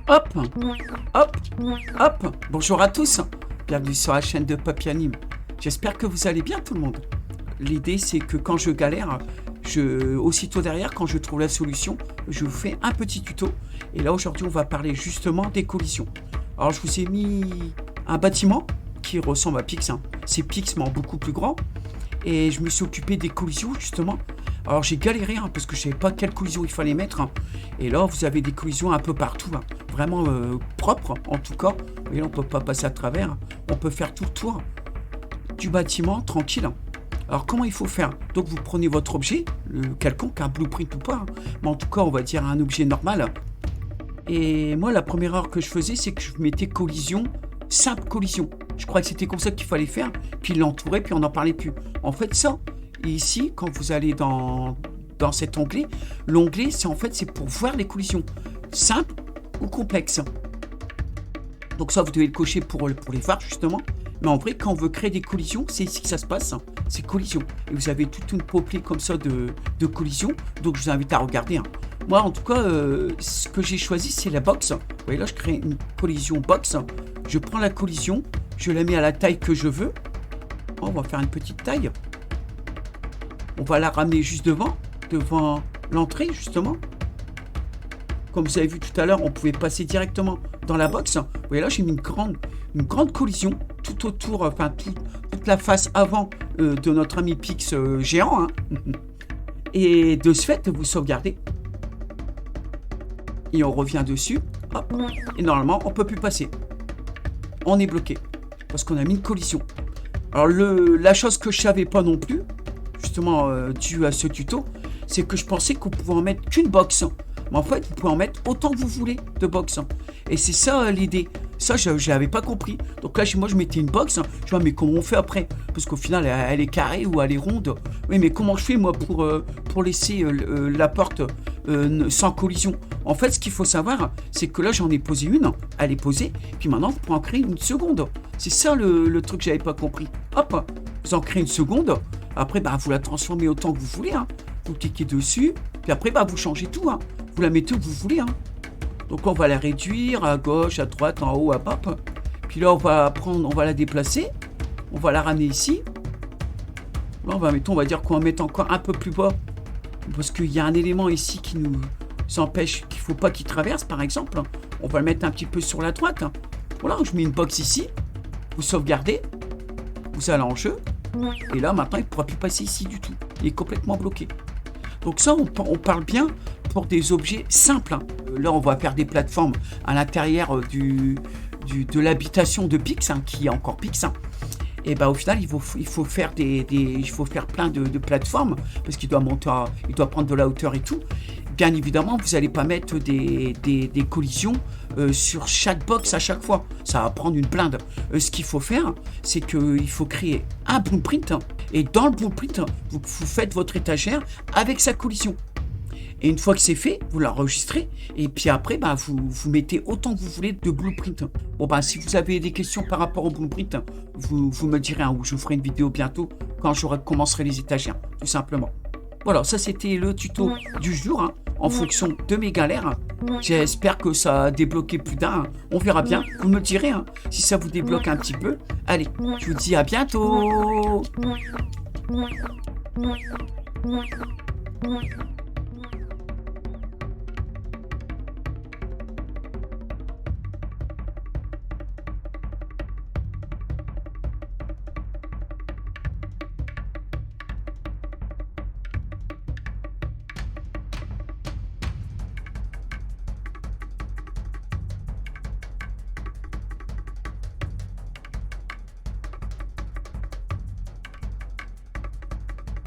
Hop, hop, hop. Bonjour à tous. Bienvenue sur la chaîne de Papy Anime. J'espère que vous allez bien tout le monde. L'idée c'est que quand je galère, aussitôt derrière, quand je trouve la solution, je vous fais un petit tuto. Et là aujourd'hui on va parler justement des collisions. Alors je vous ai mis un bâtiment qui ressemble à Pix. C'est Pix mais en beaucoup plus grand. Et je me suis occupé des collisions justement. Alors j'ai galéré parce que je ne savais pas quelle collision il fallait mettre. Et là vous avez des collisions un peu partout. Vraiment propres en tout cas. Vous voyez, on ne peut pas passer à travers. On peut faire tout le tour du bâtiment tranquille. Alors comment il faut faire? Donc vous prenez votre objet, quelconque, un blueprint ou pas. Mais en tout cas on va dire un objet normal. Et moi la première erreur que je faisais c'est que je mettais collision, simple collision. Je crois que c'était comme ça qu'il fallait faire. Puis l'entourer puis on n'en parlait plus. En fait ça... Et ici, quand vous allez dans cet onglet, l'onglet, c'est pour voir les collisions, simples ou complexes. Donc ça, vous devez le cocher pour les voir, justement. Mais en vrai, quand on veut créer des collisions, c'est ici que ça se passe, c'est collision. Et vous avez toute une panoplie comme ça de collisions, donc je vous invite à regarder. Moi, en tout cas, ce que j'ai choisi, c'est la box. Vous voyez là, je crée une collision box. Je prends la collision, je la mets à la taille que je veux. On va faire une petite taille. On va la ramener juste devant l'entrée, justement. Comme vous avez vu tout à l'heure, on pouvait passer directement dans la box. Vous voyez là, j'ai mis une grande collision tout autour, toute la face avant de notre ami Pix géant. Et de ce fait, vous sauvegardez. Et on revient dessus. Hop. Et normalement, on ne peut plus passer. On est bloqué. Parce qu'on a mis une collision. Alors, la chose que je ne savais pas non plus, justement dû à ce tuto, c'est que je pensais qu'on pouvait en mettre qu'une box. Mais en fait, vous pouvez en mettre autant que vous voulez de box. Et c'est ça l'idée. Ça, je n'avais pas compris. Donc là, moi, je mettais une box. Je vois, mais comment on fait après? Parce qu'au final, elle est carrée ou elle est ronde. Oui, mais comment je fais, moi, pour laisser la porte sans collision? En fait, ce qu'il faut savoir, c'est que là, j'en ai posé une. Elle est posée. Puis maintenant, vous pouvez en créer une seconde. C'est ça le truc que je n'avais pas compris. Hop, vous en créez une seconde. Après, vous la transformez autant que vous voulez. Vous cliquez dessus. Puis après, vous changez tout. Vous la mettez où vous voulez. Donc, on va la réduire à gauche, à droite, en haut, à bas. Puis là, on va la déplacer. On va la ramener ici. Là, on va dire qu'on va mettre encore un peu plus bas. Parce qu'il y a un élément ici qui nous empêche, qu'il ne faut pas qu'il traverse, par exemple. On va le mettre un petit peu sur la droite. Voilà, je mets une box ici. Vous sauvegardez. Vous allez en jeu. Et là, maintenant, il ne pourra plus passer ici du tout. Il est complètement bloqué. Donc ça, on parle bien pour des objets simples. Là, on va faire des plateformes à l'intérieur de l'habitation de Pix, qui est encore Pix. Et au final, il faut faire plein de plateformes parce qu'il doit il doit prendre de la hauteur et tout. Bien évidemment, vous n'allez pas mettre des collisions sur chaque box à chaque fois. Ça va prendre une blinde. Ce qu'il faut faire, c'est qu'il faut créer un blueprint. Et dans le blueprint, vous faites votre étagère avec sa collision. Et une fois que c'est fait, vous l'enregistrez. Et puis après, vous mettez autant que vous voulez de blueprint. Bon, si vous avez des questions par rapport au blueprint, vous me direz, ou je ferai une vidéo bientôt quand je commencerai les étagères, tout simplement. Voilà, ça c'était le tuto du jour, en fonction de mes galères. J'espère que ça a débloqué plus d'un. On verra bien. Vous me direz si ça vous débloque un petit peu. Allez, je vous dis à bientôt.